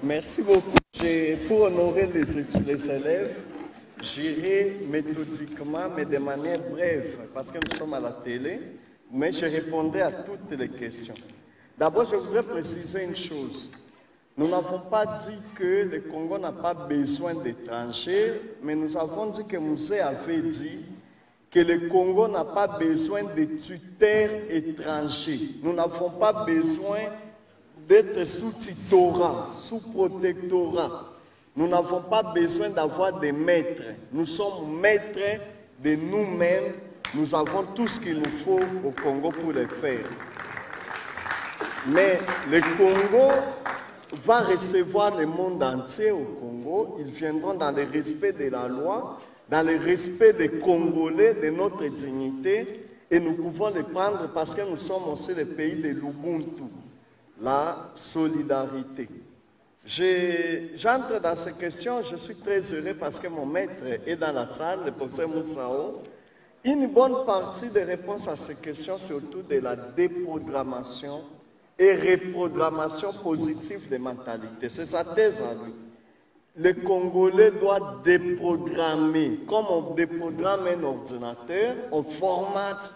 Merci beaucoup. Pour honorer les élèves, j'irai méthodiquement, mais de manière brève, parce que nous sommes à la télé, mais je répondrai à toutes les questions. D'abord, je voudrais préciser une chose. Nous n'avons pas dit que le Congo n'a pas besoin d'étrangers, mais nous avons dit que Moussé avait dit que le Congo n'a pas besoin de tuteurs étrangers. Nous n'avons pas besoin d'être sous tutorat, sous protectorat. Nous n'avons pas besoin d'avoir des maîtres. Nous sommes maîtres de nous-mêmes. Nous avons tout ce qu'il nous faut au Congo pour le faire. Mais le Congo va recevoir le monde entier au Congo. Ils viendront dans le respect de la loi, dans le respect des Congolais, de notre dignité. Et nous pouvons les prendre parce que nous sommes aussi le pays de l'Ubuntu. La solidarité. J'entre dans ces questions, je suis très heureux parce que mon maître est dans la salle, le professeur Moussao. Une bonne partie des réponses à ces questions, c'est autour de la déprogrammation et reprogrammation positive des mentalités. C'est sa thèse à lui. Le Congolais doit déprogrammer. Comme on déprogramme un ordinateur, on formate.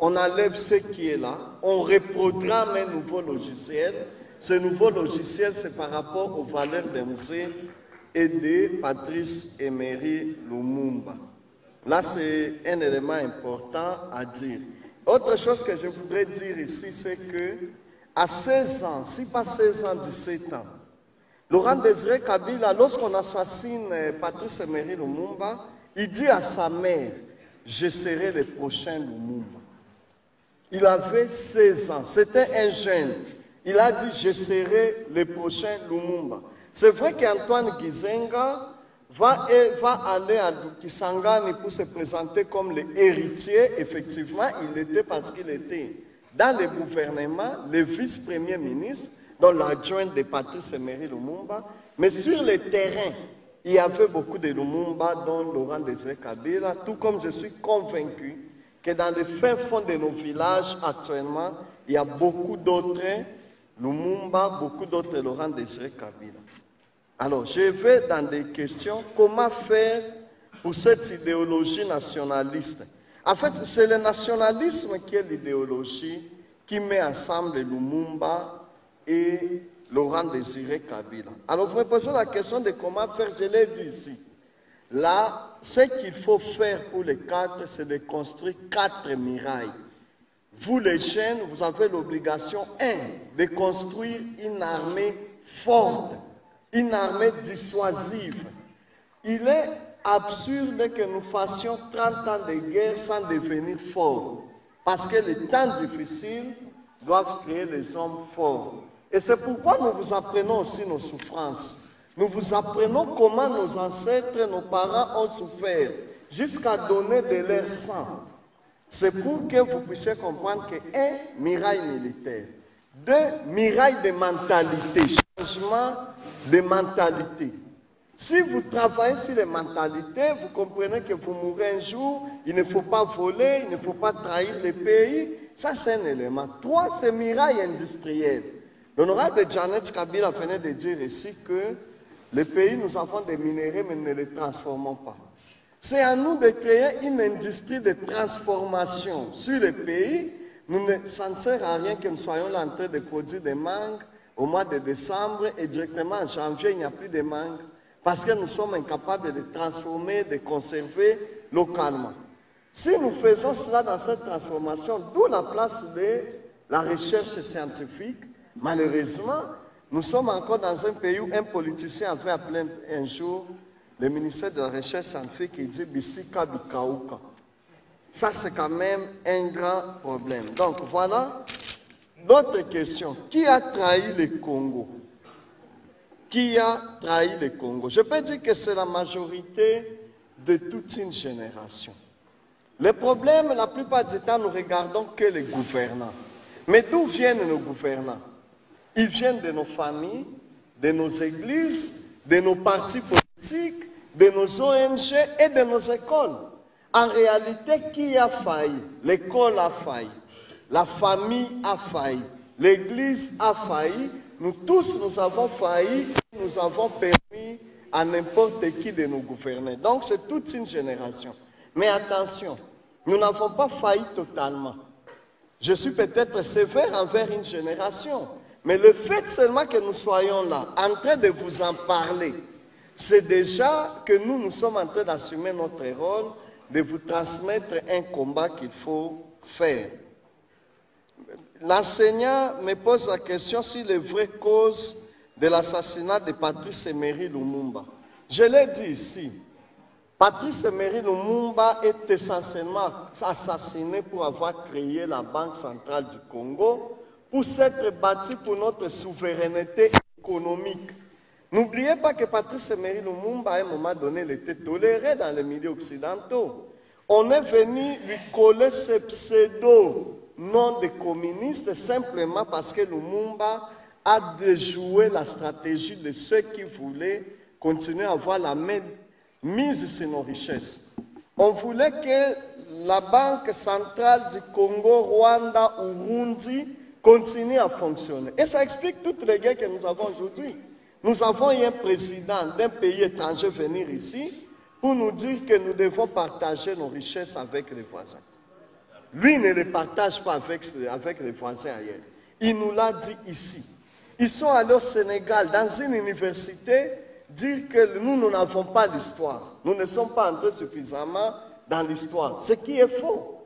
On enlève ce qui est là, on reprogramme un nouveau logiciel. Ce nouveau logiciel, c'est par rapport aux valeurs d'Moussé et de Patrice Emery Lumumba. Là, c'est un élément important à dire. Autre chose que je voudrais dire ici, c'est que à 16 ans, si pas 16 ans, 17 ans, Laurent Désiré Kabila, lorsqu'on assassine Patrice Emery Lumumba, il dit à sa mère, je serai le prochain Lumumba. Il avait 16 ans, c'était un jeune. Il a dit, je serai le prochain Lumumba. C'est vrai qu'Antoine Gizenga va aller à Kisangani pour se présenter comme l'héritier. Effectivement, il l'était parce qu'il était dans le gouvernement, le vice-premier ministre, dont l'adjoint de Patrice Emery Lumumba. Mais sur le terrain, il y avait beaucoup de Lumumba, dont Laurent Désiré Kabila, tout comme je suis convaincu que dans le fin fond de nos villages actuellement, il y a beaucoup d'autres Lumumba, beaucoup d'autres Laurent Désiré Kabila. Alors, je vais dans des questions. Comment faire pour cette idéologie nationaliste? En fait, c'est le nationalisme qui est l'idéologie qui met ensemble Lumumba et Laurent Désiré Kabila. Alors, vous me posez la question de comment faire, je l'ai dit ici. Là, ce qu'il faut faire pour les quatre, c'est de construire 4 murailles. Vous, les jeunes, vous avez l'obligation, de construire une armée forte, une armée dissuasive. Il est absurde que nous fassions 30 ans de guerre sans devenir forts. Parce que les temps difficiles doivent créer les hommes forts. Et c'est pourquoi nous vous apprenons aussi nos souffrances. Nous vous apprenons comment nos ancêtres, nos parents ont souffert, jusqu'à donner de leur sang. C'est pour que vous puissiez comprendre que, 1, miraille militaire. 2, miraille de mentalité, changement de mentalité. Si vous travaillez sur les mentalités, vous comprenez que vous mourrez un jour, il ne faut pas voler, il ne faut pas trahir le pays. Ça, c'est un élément. 3, c'est miraille industrielle. L'honorable Janet Kabila venait de dire ici que les pays, nous avons des minéraux, mais nous ne les transformons pas. C'est à nous de créer une industrie de transformation sur les pays. Ça ne sert à rien que nous soyons là en train de produire des mangues au mois de décembre et directement en janvier, il n'y a plus de mangues parce que nous sommes incapables de transformer, de conserver localement. Si nous faisons cela dans cette transformation, d'où la place de la recherche scientifique, malheureusement, nous sommes encore dans un pays où un politicien avait appelé un jour le ministère de la Recherche scientifique et dit Bissika Bikaouka. Ça, c'est quand même un grand problème. Donc, voilà d'autres questions. Qui a trahi le Congo? Qui a trahi le Congo? Je peux dire que c'est la majorité de toute une génération. Le problème, la plupart du temps, nous regardons que les gouvernants. Mais d'où viennent nos gouvernants? Ils viennent de nos familles, de nos églises, de nos partis politiques, de nos ONG et de nos écoles. En réalité, qui a failli? L'école a failli. La famille a failli. L'Église a failli, nous tous nous avons failli, nous avons permis à n'importe qui de nous gouverner. Donc c'est toute une génération. Mais attention, nous n'avons pas failli totalement. Je suis peut-être sévère envers une génération, mais le fait seulement que nous soyons là, en train de vous en parler, c'est déjà que nous sommes en train d'assumer notre rôle, de vous transmettre un combat qu'il faut faire. L'enseignant me pose la question sur les vraies causes de l'assassinat de Patrice Emery Lumumba. Je l'ai dit ici, Patrice Emery Lumumba est essentiellement assassiné pour avoir créé la Banque centrale du Congo, pour s'être battu pour notre souveraineté économique. N'oubliez pas que Patrice Emery Lumumba, à un moment donné, il était toléré dans les milieux occidentaux. On est venu lui coller ce pseudo-nom de communiste simplement parce que Lumumba a déjoué la stratégie de ceux qui voulaient continuer à avoir la main mise sur nos richesses. On voulait que la Banque centrale du Congo, Rwanda, Urundi continue à fonctionner. Et ça explique toutes les guerres que nous avons aujourd'hui. Nous avons eu un président d'un pays étranger venir ici pour nous dire que nous devons partager nos richesses avec les voisins. Lui ne les partage pas avec les voisins ailleurs. Il nous l'a dit ici. Ils sont allés au Sénégal, dans une université, dire que nous n'avons pas l'histoire. Nous ne sommes pas entrés suffisamment dans l'histoire. Ce qui est faux.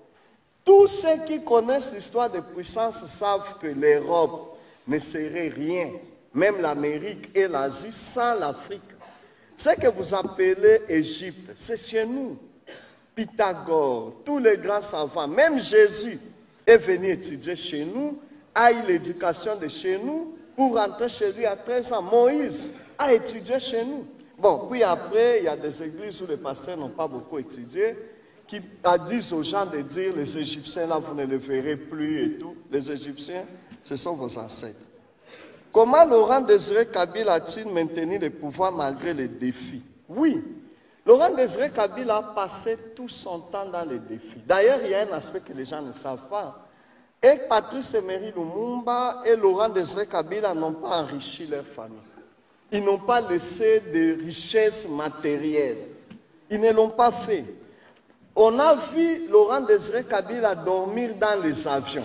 Tous ceux qui connaissent l'histoire des puissances savent que l'Europe ne serait rien, même l'Amérique et l'Asie, sans l'Afrique. Ce que vous appelez Égypte, c'est chez nous. Pythagore, tous les grands savants, même Jésus est venu étudier chez nous, a eu l'éducation de chez nous, pour rentrer chez lui à 13 ans. Moïse a étudié chez nous. Bon, puis après, il y a des églises où les pasteurs n'ont pas beaucoup étudié, qui disent aux gens de dire, les Égyptiens, là, vous ne les verrez plus et tout. Les Égyptiens, ce sont vos ancêtres. Comment Laurent Désiré Kabila a-t-il maintenu le pouvoir malgré les défis? Oui, Laurent Désiré Kabila a passé tout son temps dans les défis. D'ailleurs, il y a un aspect que les gens ne savent pas. Et Patrice Emery Lumumba et Laurent Désiré Kabila n'ont pas enrichi leur famille. Ils n'ont pas laissé de richesses matérielles. Ils ne l'ont pas fait. On a vu Laurent Désiré Kabila dormir dans les avions.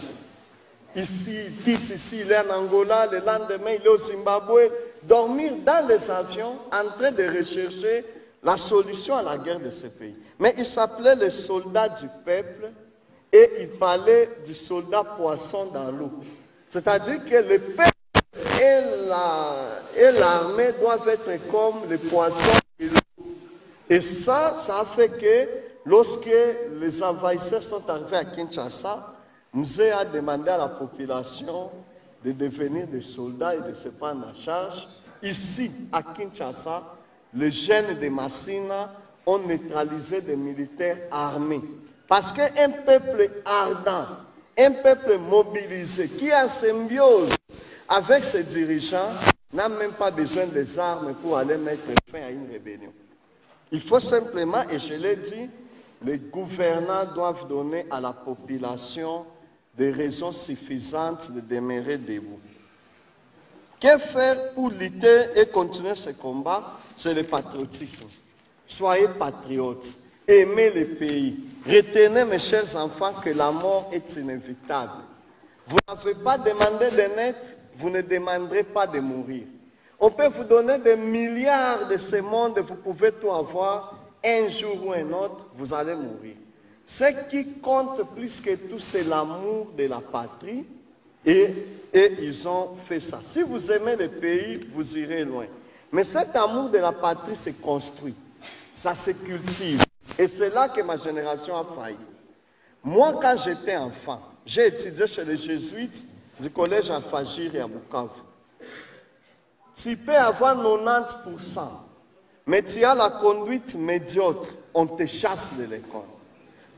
Ici, il quitte ici, il est en Angola, le lendemain, il est au Zimbabwe. Dormir dans les avions en train de rechercher la solution à la guerre de ce pays. Mais il s'appelait le soldat du peuple. Et il parlait du soldat poisson dans l'eau. C'est-à-dire que le peuple et l'armée doivent être comme les poissons et l'eau. Et ça a fait que lorsque les envahisseurs sont arrivés à Kinshasa, Mzee a demandé à la population de devenir des soldats et de se prendre en charge. Ici, à Kinshasa, les jeunes de Massina ont neutralisé des militaires armés. Parce qu'un peuple ardent, un peuple mobilisé, qui est en symbiose avec ses dirigeants, n'a même pas besoin des armes pour aller mettre fin à une rébellion. Il faut simplement, et je l'ai dit, les gouvernants doivent donner à la population des raisons suffisantes de demeurer debout. Que faire pour lutter et continuer ce combat? C'est le patriotisme. Soyez patriotes. Aimez le pays. Retenez, mes chers enfants, que la mort est inévitable. Vous n'avez pas demandé de naître, vous ne demanderez pas de mourir. On peut vous donner des milliards de ce monde, vous pouvez tout avoir. Un jour ou un autre, vous allez mourir. Ce qui compte plus que tout, c'est l'amour de la patrie. Et ils ont fait ça. Si vous aimez le pays, vous irez loin. Mais cet amour de la patrie se construit. Ça se cultive. Et c'est là que ma génération a failli. Moi, quand j'étais enfant, j'ai étudié chez les jésuites du collège à Fagir et à Bukavu. Tu peux avoir 90%, mais tu as la conduite médiocre, on te chasse de l'école.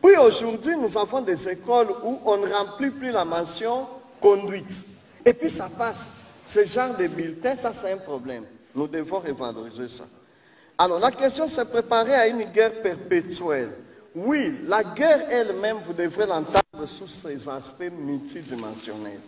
Puis aujourd'hui, nous avons des écoles où on ne remplit plus la mention conduite. Et puis ça passe. Ce genre de bulletin, ça c'est un problème. Nous devons revaloriser ça. Alors la question, c'est préparer à une guerre perpétuelle. Oui, la guerre elle-même, vous devrez l'entendre sous ses aspects multidimensionnels.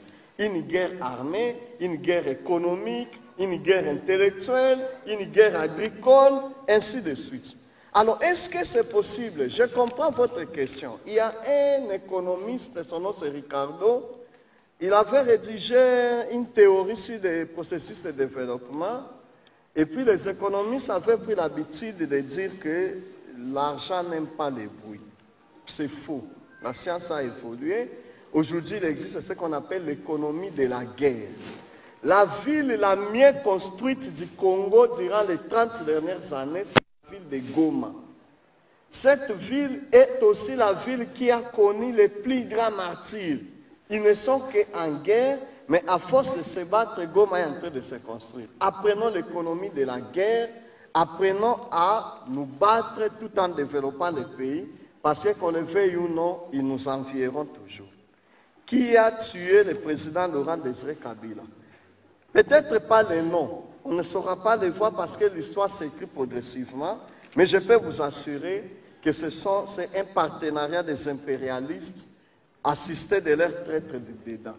une guerre armée, une guerre économique, une guerre intellectuelle, une guerre agricole, ainsi de suite. Alors, est-ce que c'est possible? Je comprends votre question. Il y a un économiste, son nom c'est Ricardo, il avait rédigé une théorie sur les processus de développement, et puis les économistes avaient pris l'habitude de dire que l'argent n'aime pas les bruits. C'est faux. La science a évolué. Aujourd'hui, il existe ce qu'on appelle l'économie de la guerre. La ville la mieux construite du Congo durant les 30 dernières années, c'est la ville de Goma. Cette ville est aussi la ville qui a connu les plus grands martyrs. Ils ne sont qu'en guerre, mais à force de se battre, Goma est en train de se construire. Apprenons l'économie de la guerre, apprenons à nous battre tout en développant le pays, parce qu'on le veuille ou non, ils nous envieront toujours. Qui a tué le président Laurent Désiré Kabila? Peut-être pas les noms, on ne saura pas les voir parce que l'histoire s'écrit progressivement, mais je peux vous assurer que c'est un partenariat des impérialistes assistés de leurs traîtres dedans.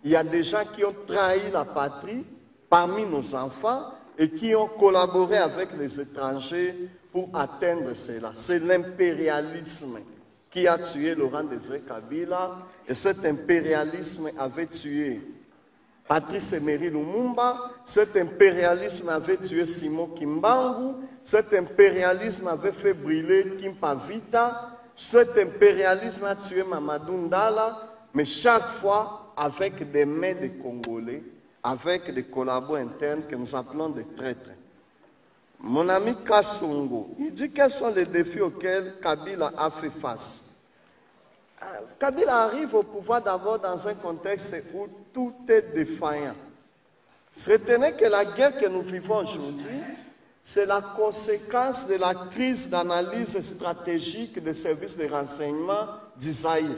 Il y a des gens qui ont trahi la patrie parmi nos enfants et qui ont collaboré avec les étrangers pour atteindre cela. C'est l'impérialisme qui a tué Laurent Désiré Kabila, et cet impérialisme avait tué Patrice Emery Lumumba, cet impérialisme avait tué Simon Kimbangu, cet impérialisme avait fait brûler Kimpa Vita, cet impérialisme a tué Mamadou Ndala, mais chaque fois avec des mains des Congolais, avec des collabos internes que nous appelons des traîtres. Mon ami Kassongo, il dit quels sont les défis auxquels Kabila a fait face. Kabila arrive au pouvoir d'abord dans un contexte où tout est défaillant. Retenez que la guerre que nous vivons aujourd'hui, c'est la conséquence de la crise d'analyse stratégique des services de renseignement d'Isaïe.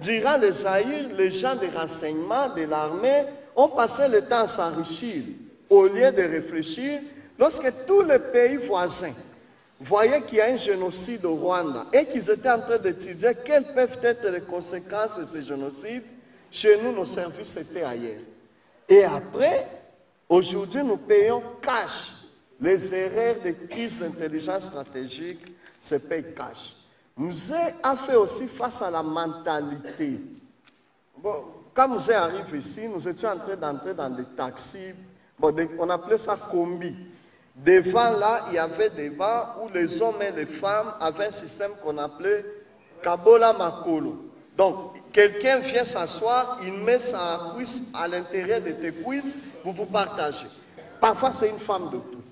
Durant les Zaïre, les gens de renseignement de l'armée ont passé le temps à s'enrichir au lieu de réfléchir. Lorsque tous les pays voisins voyaient qu'il y a un génocide au Rwanda et qu'ils étaient en train d'étudier quelles peuvent être les conséquences de ce génocide, chez nous, nos services étaient ailleurs. Et après, aujourd'hui, nous payons cash. Les erreurs de crise d'intelligence stratégique se payent cash. Musée a fait aussi face à la mentalité. Bon, quand Musée arrive ici, nous étions en train d'entrer dans des taxis, bon, on appelait ça combi. Devant là, il y avait des bancs où les hommes et les femmes avaient un système qu'on appelait Kabola Makolo. Donc, quelqu'un vient s'asseoir, il met sa cuisse à l'intérieur de tes cuisses pour vous partager. Parfois, c'est une femme de tout.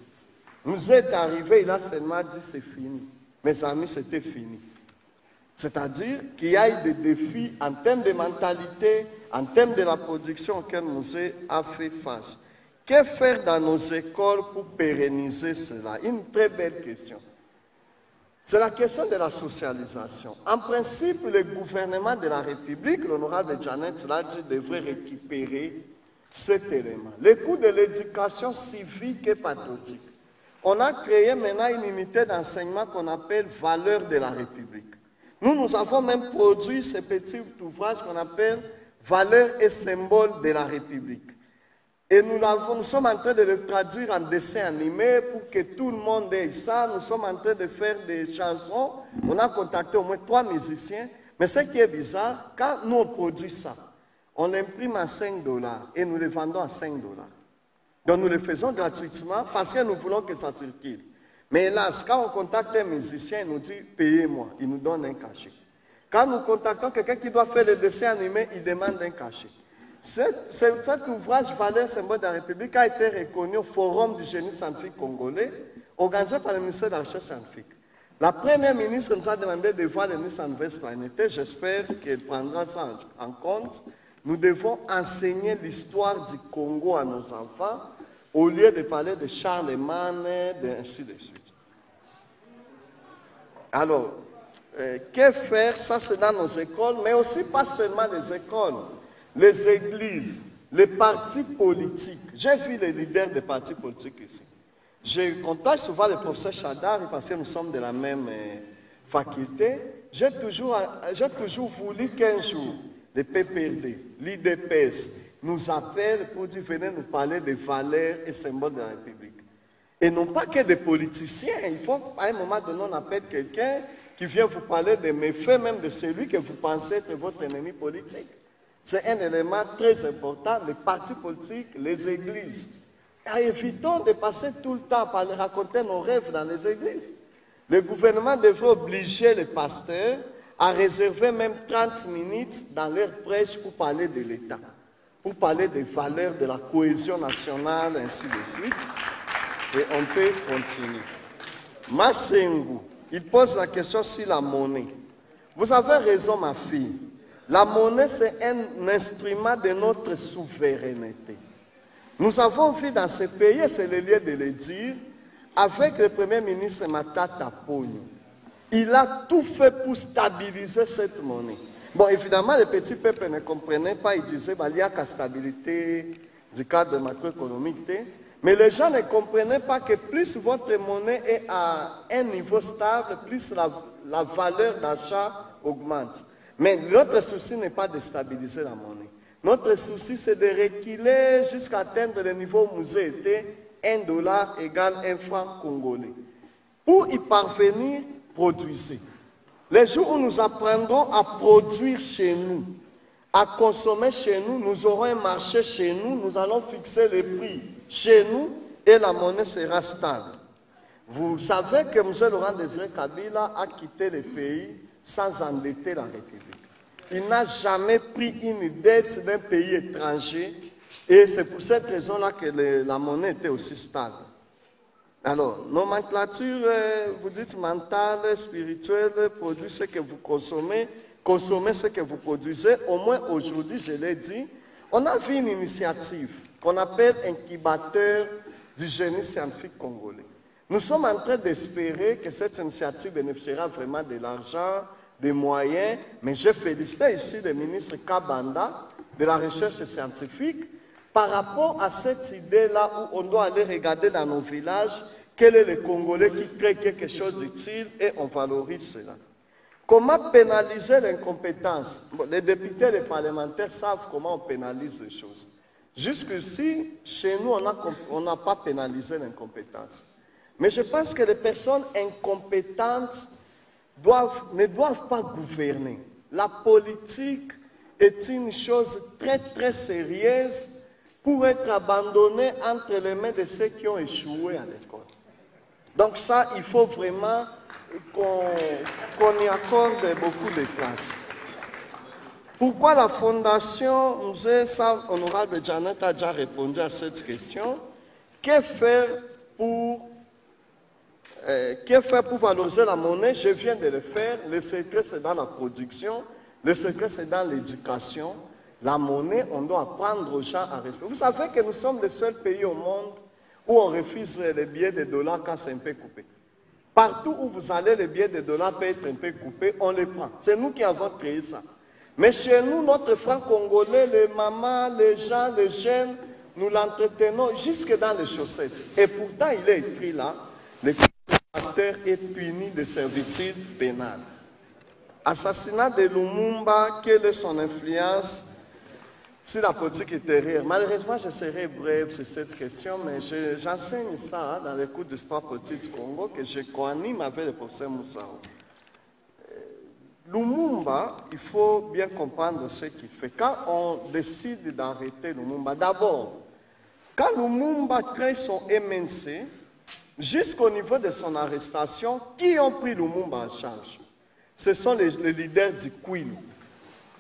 Nous est arrivé, il a seulement dit c'est fini. Mes amis, c'était fini. C'est-à-dire qu'il y a eu des défis en termes de mentalité, en termes de la production auxquels Musée a fait face. Que faire dans nos écoles pour pérenniser cela? Une très belle question. C'est la question de la socialisation. En principe, le gouvernement de la République, l'honorable Janet l'a dit, devrait récupérer cet élément. Le coût de l'éducation civique et patriotique. On a créé maintenant une unité d'enseignement qu'on appelle Valeurs de la République. Nous avons même produit ce petit ouvrage qu'on appelle Valeurs et symboles de la République. Et nous sommes en train de le traduire en dessin animé pour que tout le monde ait ça. Nous sommes en train de faire des chansons. On a contacté au moins 3 musiciens. Mais ce qui est bizarre, quand nous on produit ça, on l'imprime à $5 et nous le vendons à $5. Donc nous le faisons gratuitement parce que nous voulons que ça circule. Mais hélas, quand on contacte un musicien, il nous dit « payez-moi », il nous donne un cachet. Quand nous contactons quelqu'un qui doit faire le dessin animé, il demande un cachet. Cet ouvrage Valeurs symbole de la République a été reconnu au Forum du génie scientifique congolais, organisé par le ministère de la Recherche scientifique. La première ministre nous a demandé de voir le ministre en Nouvelle-Planète. J'espère qu'elle prendra ça en compte. Nous devons enseigner l'histoire du Congo à nos enfants au lieu de parler de Charlemagne et ainsi de suite. Alors, que faire? Ça, c'est dans nos écoles, mais aussi pas seulement les écoles. Les églises, les partis politiques. J'ai vu les leaders des partis politiques ici. Je contacte souvent le professeur Chadar parce que nous sommes de la même faculté. J'ai toujours voulu qu'un jour, le PPRD, l'IDPS, nous appellent pour dire venez nous parler des valeurs et symboles de la République. Et non pas que des politiciens. Il faut à un moment donné, on appelle quelqu'un qui vient vous parler des méfaits, même de celui que vous pensez être votre ennemi politique. C'est un élément très important, les partis politiques, les églises. Et évitons de passer tout le temps par raconter nos rêves dans les églises. Le gouvernement devrait obliger les pasteurs à réserver même 30 minutes dans leur prêche pour parler de l'État, pour parler des valeurs de la cohésion nationale, ainsi de suite. Et on peut continuer. Massengu, il pose la question sur la monnaie. Vous avez raison, ma fille. La monnaie, c'est un instrument de notre souveraineté. Nous avons vu dans ce pays, c'est le lieu de le dire, avec le Premier ministre Matata Ponyo. Il a tout fait pour stabiliser cette monnaie. Bon, évidemment, les petits peuples ne comprenaient pas. Ils disaient qu'il y a la stabilité du cadre macroéconomique. Mais les gens ne comprenaient pas que plus votre monnaie est à un niveau stable, plus la valeur d'achat augmente. Mais notre souci n'est pas de stabiliser la monnaie. Notre souci, c'est de reculer jusqu'à atteindre le niveau où nous étions, $1 égale 1 franc congolais. Pour y parvenir, produisez. Les jours où nous apprendrons à produire chez nous, à consommer chez nous, nous aurons un marché chez nous, nous allons fixer les prix chez nous et la monnaie sera stable. Vous savez que M. Laurent Désiré Kabila a quitté le pays sans endetter la République. Il n'a jamais pris une dette d'un pays étranger et c'est pour cette raison-là que la monnaie était aussi stable. Alors, nomenclature, vous dites mentale, spirituelle, produit ce que vous consommez, consommez ce que vous produisez. Au moins aujourd'hui, je l'ai dit, on a vu une initiative qu'on appelle incubateur du génie scientifique congolais. Nous sommes en train d'espérer que cette initiative bénéficiera vraiment de l'argent, des moyens, mais je félicite ici le ministre Kabanda de la recherche scientifique par rapport à cette idée-là où on doit aller regarder dans nos villages quel est le Congolais qui crée quelque chose d'utile et on valorise cela. Comment pénaliser l'incompétence? Bon, les députés et les parlementaires savent comment on pénalise les choses. Jusqu'ici, chez nous, on n'a pas pénalisé l'incompétence. Mais je pense que les personnes incompétentes ne doivent pas gouverner. La politique est une chose très très sérieuse pour être abandonnée entre les mains de ceux qui ont échoué à l'école. Donc ça, il faut vraiment qu'on y accorde beaucoup de place. Pourquoi la Fondation, Honorable Janet a déjà répondu à cette question. Que faire pour valoriser la monnaie? Je viens de le faire. Le secret, c'est dans la production. Le secret, c'est dans l'éducation. La monnaie, on doit apprendre aux gens à respecter. Vous savez que nous sommes le seul pays au monde où on refuse les billets de dollars quand c'est un peu coupé. Partout où vous allez, les billets de dollars peuvent être un peu coupés, on les prend. C'est nous qui avons créé ça. Mais chez nous, notre franc congolais, les mamans, les gens, les jeunes, nous l'entretenons jusque dans les chaussettes. Et pourtant, il est écrit là, le consommateur est puni de servitude pénale. Assassinat de Lumumba, quelle est son influence sur la politique intérieure? Malheureusement, je serai bref sur cette question, mais j'enseigne ça dans les cours d'histoire politique du Congo que je coanime avec le professeur Moussao. Lumumba, il faut bien comprendre ce qu'il fait. Quand on décide d'arrêter Lumumba, d'abord, quand Lumumba crée son MNC, jusqu'au niveau de son arrestation, qui ont pris Lumumba en charge? Ce sont les leaders du Kwilu,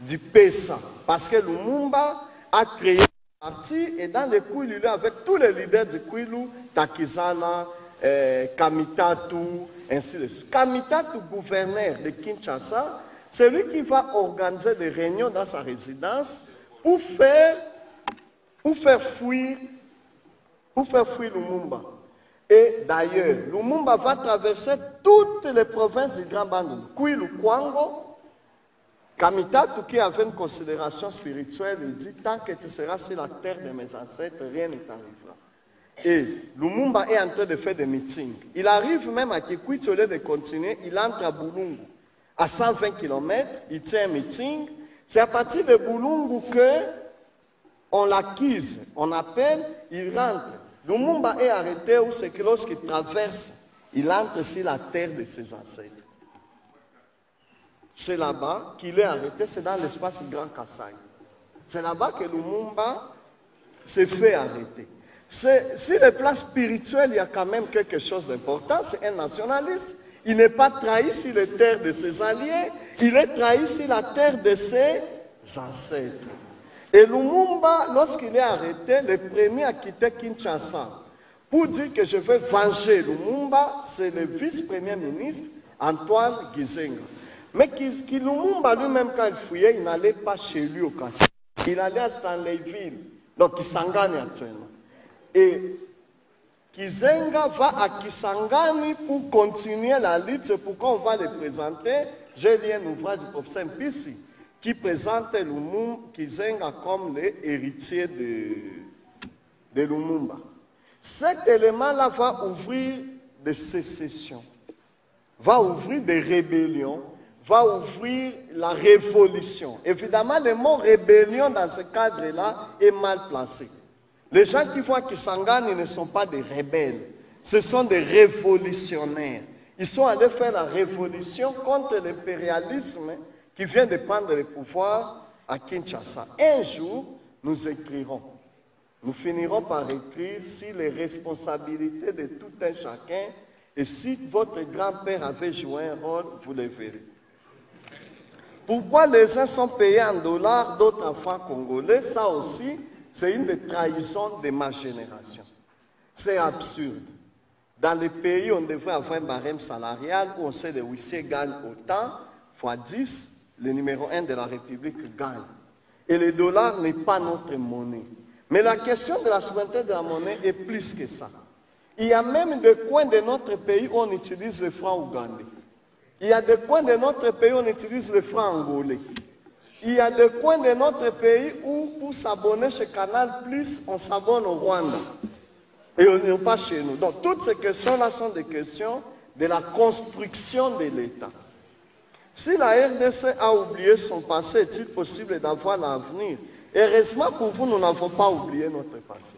du PESA. Parce que Lumumba a créé un parti et dans le Kwilu, avec tous les leaders du Kwilu, Takizala, Kamitatu, ainsi de suite. Kamitatu, gouverneur de Kinshasa, c'est lui qui va organiser des réunions dans sa résidence pour faire fuir Lumumba. Et d'ailleurs, Lumumba va traverser toutes les provinces du Grand Bandundu. Kwilu, Kwango, Kamitatu, qui avait une considération spirituelle, il dit, tant que tu seras sur la terre de mes ancêtres, rien ne t'arrivera. Et Lumumba est en train de faire des meetings. Il arrive même à Kikwit, au lieu de continuer, il entre à Bulungu. À 120 km, il tient un meeting. C'est à partir de Boulungu qu'on l'acquise, on appelle, il rentre. Lumumba est arrêté où c'est que lorsqu'il traverse, il entre sur la terre de ses ancêtres. C'est là-bas qu'il est arrêté, c'est dans l'espace Grand Kassai. C'est là-bas que Lumumba s'est fait arrêter. Sur le plan spirituel, il y a quand même quelque chose d'important. C'est un nationaliste. Il n'est pas trahi sur les terres de ses alliés. Il est trahi sur la terre de ses ancêtres. Et Lumumba, lorsqu'il est arrêté, le premier à quitter Kinshasa pour dire que je vais venger Lumumba, c'est le vice-premier ministre Antoine Gizenga. Mais Lumumba lui-même, quand il fouillait, il n'allait pas chez lui au Kassai. Il allait dans les villes. Donc il s'engage actuellement. Et Gizenga va à Kisangani pour continuer la lutte. C'est pourquoi on va le présenter. J'ai lu un ouvrage du professeur Mpisi qui présente Gizenga comme l'héritier de Lumumba. Cet élément-là va ouvrir des sécessions, va ouvrir des rébellions, va ouvrir la révolution. Évidemment, le mot rébellion dans ce cadre-là est mal placé. Les gens qui voient Kisangani ne sont pas des rebelles, ce sont des révolutionnaires. Ils sont allés faire la révolution contre l'impérialisme qui vient de prendre le pouvoir à Kinshasa. Un jour, nous écrirons. Nous finirons par écrire si les responsabilités de tout un chacun et si votre grand-père avait joué un rôle, vous le verrez. Pourquoi les uns sont payés en dollars, d'autres en francs congolais? Ça aussi, c'est une des trahisons de ma génération. C'est absurde. Dans les pays, on devrait avoir un barème salarial où on sait que les huissiers gagnent autant, fois 10, le numéro 1 de la République gagne. Et le dollar n'est pas notre monnaie. Mais la question de la souveraineté de la monnaie est plus que ça. Il y a même des coins de notre pays où on utilise le franc ougandais. Il y a des coins de notre pays où on utilise le franc angolais. Il y a des coins de notre pays où, pour s'abonner chez Canal+, on s'abonne au Rwanda. Et on n'est pas chez nous. Donc, toutes ces questions-là sont des questions de la construction de l'État. Si la RDC a oublié son passé, est-il possible d'avoir l'avenir? Heureusement pour vous, nous n'avons pas oublié notre passé.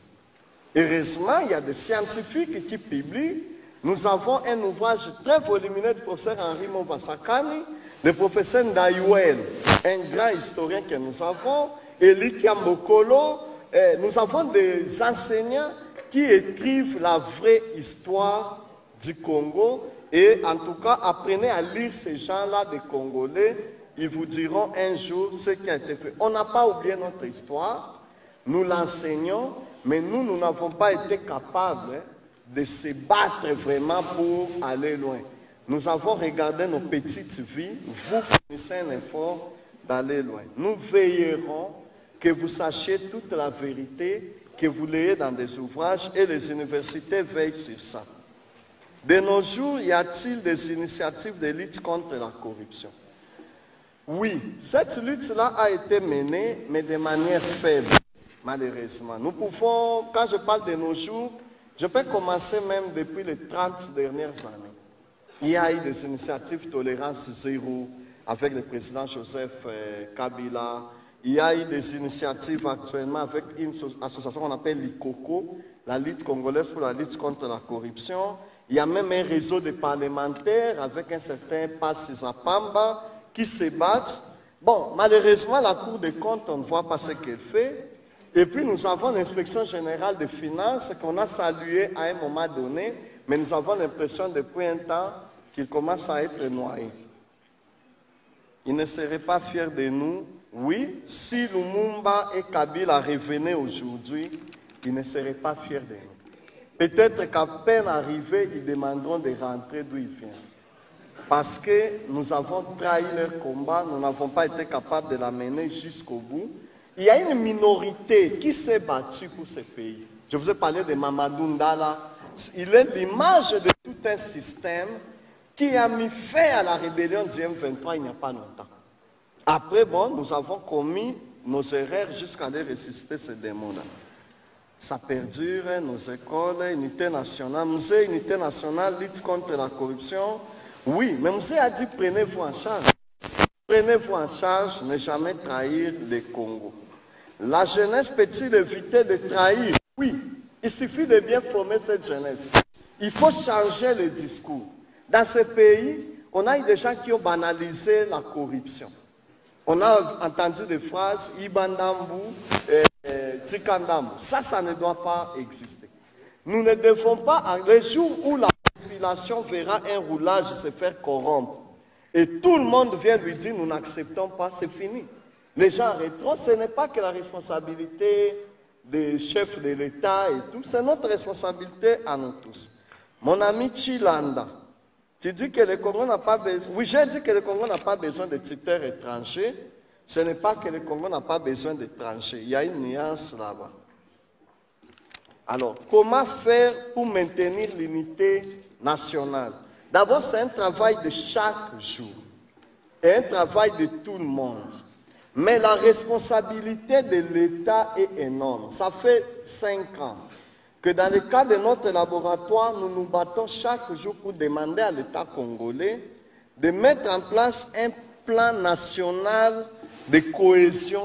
Heureusement, il y a des scientifiques qui publient. Nous avons un ouvrage très volumineux du professeur Henri Mobasakani, le professeur Ndayouel, un grand historien que nous avons, Eli Kiambokolo. Nous avons des enseignants qui écrivent la vraie histoire du Congo. Et en tout cas, apprenez à lire ces gens-là, des Congolais. Ils vous diront un jour ce qui a été fait. On n'a pas oublié notre histoire, nous l'enseignons, mais nous n'avons pas été capables de se battre vraiment pour aller loin. Nous avons regardé nos petites vies, vous fournissez un effort d'aller loin. Nous veillerons que vous sachiez toute la vérité, que vous l'ayez dans des ouvrages et les universités veillent sur ça. De nos jours, y a-t-il des initiatives de lutte contre la corruption? Oui, cette lutte-là a été menée, mais de manière faible, malheureusement. Nous pouvons, quand je parle de nos jours, je peux commencer même depuis les 30 dernières années. Il y a eu des initiatives tolérance zéro avec le président Joseph Kabila. Il y a eu des initiatives actuellement avec une association qu'on appelle l'ICOCO, la lutte congolaise pour la lutte contre la corruption. Il y a même un réseau de parlementaires avec un certain Passi Zapamba qui se battent. Bon, malheureusement, la Cour des comptes, on ne voit pas ce qu'elle fait. Et puis, nous avons l'inspection générale des finances qu'on a saluée à un moment donné, mais nous avons l'impression depuis un temps qu'il commence à être noyé. Ils ne seraient pas fiers de nous. Oui, si Lumumba et Kabila revenaient aujourd'hui, ils ne seraient pas fiers de nous. Peut-être qu'à peine arrivés, ils demanderont de rentrer d'où ils viennent. Parce que nous avons trahi leur combat, nous n'avons pas été capables de l'amener jusqu'au bout. Il y a une minorité qui s'est battue pour ce pays. Je vous ai parlé de Mamadou Ndala. Il est l'image de tout un système qui a mis fin à la rébellion du M23 il n'y a pas longtemps. Après, bon, nous avons commis nos erreurs jusqu'à aller ressusciter ce démon-là. Ça perdure, nos écoles, unité nationale, musée, unité nationale, lutte contre la corruption. Oui, mais musée a dit prenez-vous en charge. Prenez-vous en charge, ne jamais trahir le Congo. La jeunesse peut-il éviter de trahir? Oui, il suffit de bien former cette jeunesse. Il faut changer le discours. Dans ce pays, on a eu des gens qui ont banalisé la corruption. On a entendu des phrases, Ibandambu, Tikandambu. Ça ne doit pas exister. Nous ne devons pas, le jour où la population verra un roulage se faire corrompre, et tout le monde vient lui dire, nous n'acceptons pas, c'est fini. Les gens arrêteront, ce n'est pas que la responsabilité des chefs de l'État et tout, c'est notre responsabilité à nous tous. Mon ami Chilanda, tu dis que le Congo n'a pas besoin... Oui, j'ai dit que le Congo n'a pas besoin de tuteurs étrangers. Ce n'est pas que le Congo n'a pas besoin d'étrangers. Il y a une nuance là-bas. Alors, comment faire pour maintenir l'unité nationale? D'abord, c'est un travail de chaque jour. Et un travail de tout le monde. Mais la responsabilité de l'État est énorme. Ça fait 5 ans que dans le cas de notre laboratoire, nous nous battons chaque jour pour demander à l'État congolais de mettre en place un plan national de cohésion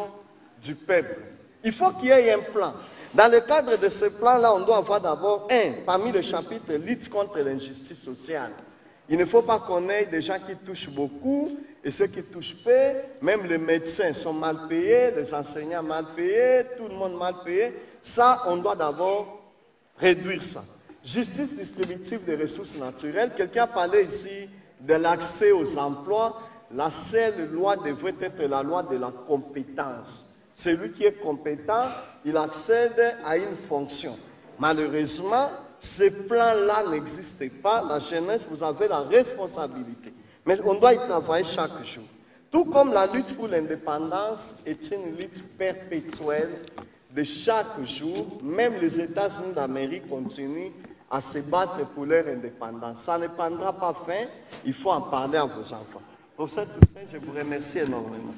du peuple. Il faut qu'il y ait un plan. Dans le cadre de ce plan-là, on doit avoir d'abord parmi les chapitres, lutte contre l'injustice sociale. Il ne faut pas qu'on ait des gens qui touchent beaucoup et ceux qui touchent peu. Même les médecins sont mal payés, les enseignants mal payés, tout le monde mal payé. Ça, on doit d'abord réduire ça. Justice distributive des ressources naturelles. Quelqu'un a parlé ici de l'accès aux emplois. La seule loi devrait être la loi de la compétence. Celui qui est compétent, il accède à une fonction. Malheureusement, ce plan-là n'existe pas. La jeunesse, vous avez la responsabilité. Mais on doit y travailler chaque jour. Tout comme la lutte pour l'indépendance est une lutte perpétuelle de chaque jour. Même les États-Unis d'Amérique continuent à se battre pour leur indépendance. Ça ne prendra pas fin. Il faut en parler à vos enfants. Pour cette chose, je vous remercie énormément.